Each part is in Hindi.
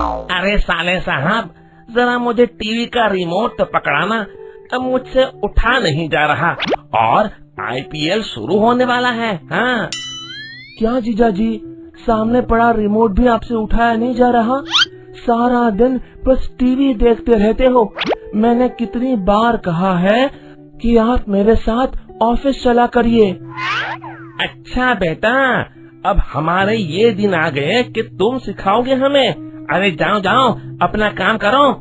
अरे साले साहब, जरा मुझे टीवी का रिमोट तो पकड़ाना, अब मुझसे उठा नहीं जा रहा और आईपीएल शुरू होने वाला है। हाँ। क्या जीजाजी, सामने पड़ा रिमोट भी आपसे उठाया नहीं जा रहा? सारा दिन बस टीवी देखते रहते हो। मैंने कितनी बार कहा है कि आप मेरे साथ ऑफिस चला करिए। अच्छा बेटा, अब हमारे ये दिन आ गए कि तुम सिखाओगे हमें। अरे जाओ जाओ, अपना काम करो।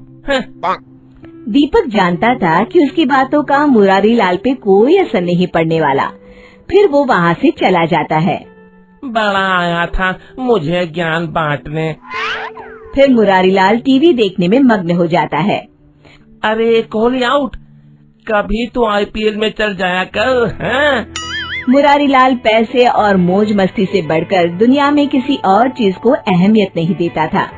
दीपक जानता था कि उसकी बातों का मुरारी लाल पे कोई असर नहीं पड़ने वाला। फिर वो वहाँ से चला जाता है। बड़ा आया था मुझे ज्ञान बांटने। फिर मुरारी लाल टीवी देखने में मग्न हो जाता है। अरे कोहली आउट, कभी तो आईपीएल में चल जाया कर। हाँ? मुरारी लाल पैसे और मौज मस्ती से बढ़कर दुनिया में किसी और चीज को अहमियत नहीं देता था।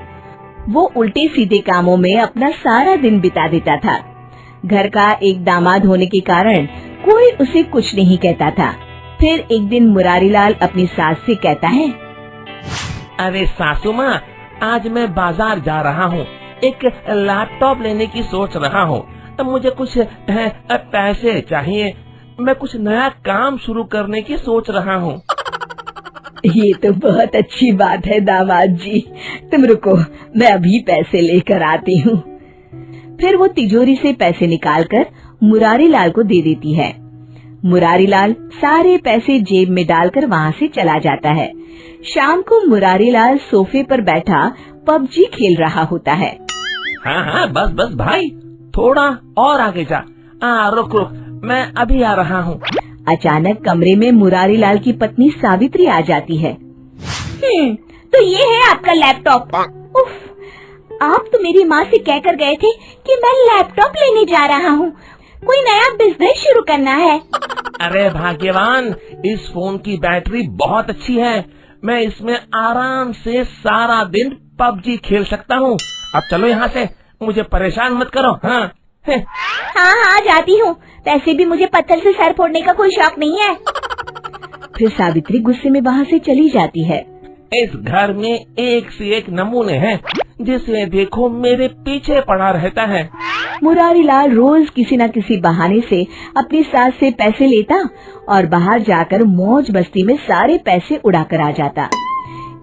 वो उल्टे सीधे कामों में अपना सारा दिन बिता देता था। घर का एक दामाद होने के कारण कोई उसे कुछ नहीं कहता था। फिर एक दिन मुरारी लाल अपनी सास से कहता है, अरे सासू माँ, आज मैं बाजार जा रहा हूँ, एक लैपटॉप लेने की सोच रहा हूँ। अब मुझे कुछ पैसे चाहिए, मैं कुछ नया काम शुरू करने की सोच रहा हूँ। ये तो बहुत अच्छी बात है दामाद जी, तुम रुको, मैं अभी पैसे लेकर आती हूँ। फिर वो तिजोरी से पैसे निकालकर मुरारी लाल को दे देती है। मुरारी लाल सारे पैसे जेब में डालकर वहाँ से चला जाता है। शाम को मुरारी लाल सोफे पर बैठा पबजी खेल रहा होता है। हाँ हाँ, बस बस भाई, थोड़ा और आगे जा। रुक रुक, मैं अभी आ रहा हूँ। अचानक कमरे में मुरारी लाल की पत्नी सावित्री आ जाती है। तो ये है आपका लैपटॉप। उफ, आप तो मेरी माँ से कहकर गए थे कि मैं लैपटॉप लेने जा रहा हूँ, कोई नया बिजनेस शुरू करना है। अरे भाग्यवान, इस फोन की बैटरी बहुत अच्छी है, मैं इसमें आराम से सारा दिन पबजी खेल सकता हूँ। अब चलो यहाँ से, मुझे परेशान मत करो। हाँ हाँ जाती हूँ, वैसे भी मुझे पत्थर से सर फोड़ने का कोई शौक नहीं है। फिर सावित्री गुस्से में वहाँ से चली जाती है। इस घर में एक से एक नमूने हैं, जिसे देखो मेरे पीछे पड़ा रहता है। मुरारी लाल रोज किसी न किसी बहाने से अपनी सास से पैसे लेता और बाहर जाकर मौज मस्ती में सारे पैसे उड़ा कर आ जाता।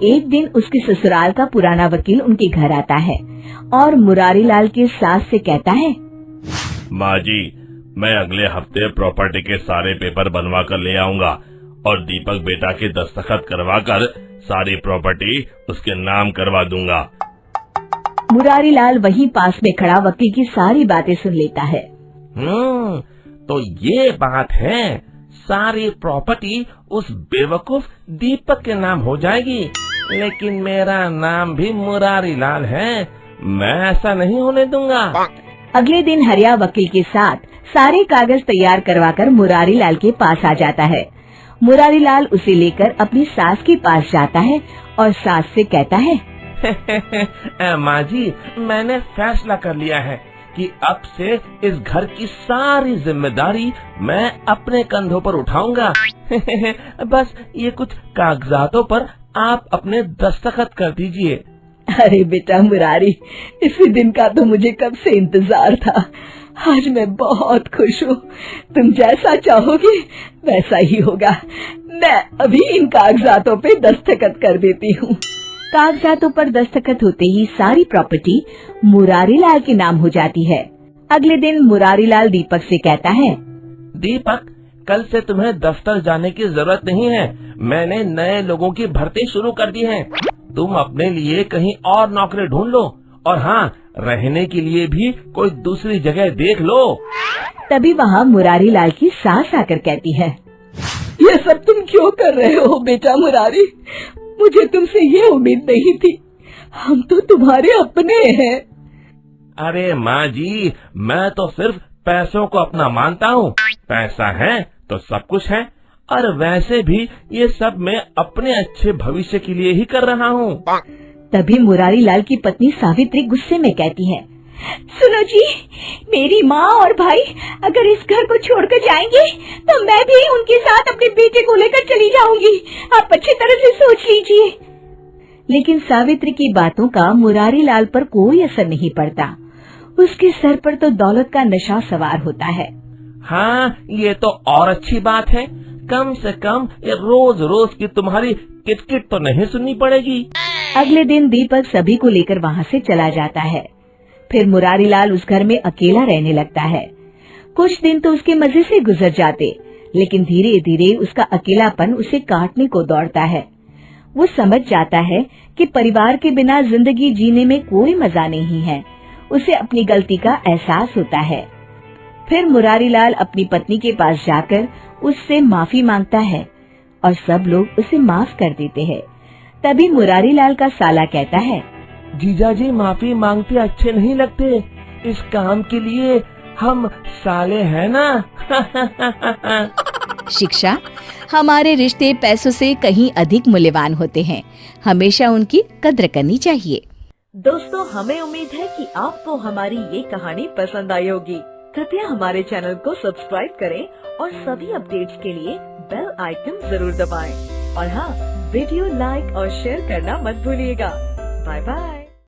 एक दिन उसके ससुराल का पुराना वकील उनके घर आता है और मुरारी लाल की सास से कहता है, माँ जी, मैं अगले हफ्ते प्रॉपर्टी के सारे पेपर बनवा कर ले आऊंगा और दीपक बेटा के दस्तखत करवा कर सारी प्रॉपर्टी उसके नाम करवा दूंगा। मुरारी लाल वहीं पास में खड़ा वकील की सारी बातें सुन लेता है। तो ये बात है, सारी प्रॉपर्टी उस बेवकूफ दीपक के नाम हो जाएगी, लेकिन मेरा नाम भी मुरारी लाल है, मैं ऐसा नहीं होने दूंगा। अगले दिन हरिया वकील के साथ सारे कागज तैयार करवाकर मुरारी लाल के पास आ जाता है। मुरारी लाल उसे लेकर अपनी सास के पास जाता है और सास से कहता है, माँ जी, मैंने फैसला कर लिया है कि अब से इस घर की सारी जिम्मेदारी मैं अपने कंधों पर उठाऊंगा। बस ये कुछ कागजातों पर आप अपने दस्तखत कर दीजिए। अरे बेटा मुरारी, इसी दिन का तो मुझे कब से इंतजार था। आज मैं बहुत खुश हूँ, तुम जैसा चाहोगे वैसा ही होगा। मैं अभी इन कागजातों पे दस्तखत कर देती हूँ। कागजातों पर दस्तखत होते ही सारी प्रॉपर्टी मुरारी लाल के नाम हो जाती है। अगले दिन मुरारी लाल दीपक से कहता है, दीपक, कल से तुम्हें दफ्तर जाने की जरूरत नहीं है, मैंने नए लोगों की भर्ती शुरू कर दी है। तुम अपने लिए कहीं और नौकरी ढूंढ लो, और हाँ, रहने के लिए भी कोई दूसरी जगह देख लो। तभी वहाँ मुरारी लाल की सास आकर कहती है, ये सब तुम क्यों कर रहे हो बेटा मुरारी? मुझे तुमसे ये उम्मीद नहीं थी, हम तो तुम्हारे अपने हैं। अरे माँ जी, मैं तो सिर्फ पैसों को अपना मानता हूँ, पैसा है तो सब कुछ है, और वैसे भी ये सब मैं अपने अच्छे भविष्य के लिए ही कर रहा हूँ। तभी मुरारी लाल की पत्नी सावित्री गुस्से में कहती है, सुनो जी, मेरी माँ और भाई अगर इस घर को छोड़कर जाएंगे तो मैं भी उनके साथ अपने बेटे को लेकर चली जाऊंगी। आप अच्छी तरह से सोच लीजिए। लेकिन सावित्री की बातों का मुरारी लाल पर कोई असर नहीं पड़ता। उसके सर पर तो दौलत का नशा सवार होता है। हाँ, ये तो और अच्छी बात है। कम से कम ये रोज रोज की तुम्हारी किटकिट तो नहीं सुननी पड़ेगी। अगले दिन दीपक सभी को लेकर वहाँ से चला जाता है। फिर मुरारी लाल उस घर में अकेला रहने लगता है। कुछ दिन तो उसके मजे से गुजर जाते, लेकिन धीरे धीरे उसका अकेलापन उसे काटने को दौड़ता है। वो समझ जाता है कि परिवार के बिना जिंदगी जीने में कोई मजा नहीं है। उसे अपनी गलती का एहसास होता है। फिर मुरारी लाल अपनी पत्नी के पास जाकर उससे माफी मांगता है और सब लोग उसे माफ कर देते हैं। तभी मुरारी लाल का साला कहता है, जीजाजी माफी मांगते अच्छे नहीं लगते। इस काम के लिए हम साले हैं ना। शिक्षा, हमारे रिश्ते पैसों से कहीं अधिक मूल्यवान होते हैं। हमेशा उनकी कद्र करनी चाहिए। दोस्तों, हमें उम्मीद है कि आपको हमारी ये कहानी पसंद आई होगी। कृपया हमारे चैनल को सब्सक्राइब करें और सभी अपडेट्स के लिए बेल आइकन जरूर दबाएं। और हाँ, वीडियो लाइक और शेयर करना मत भूलिएगा। Bye bye.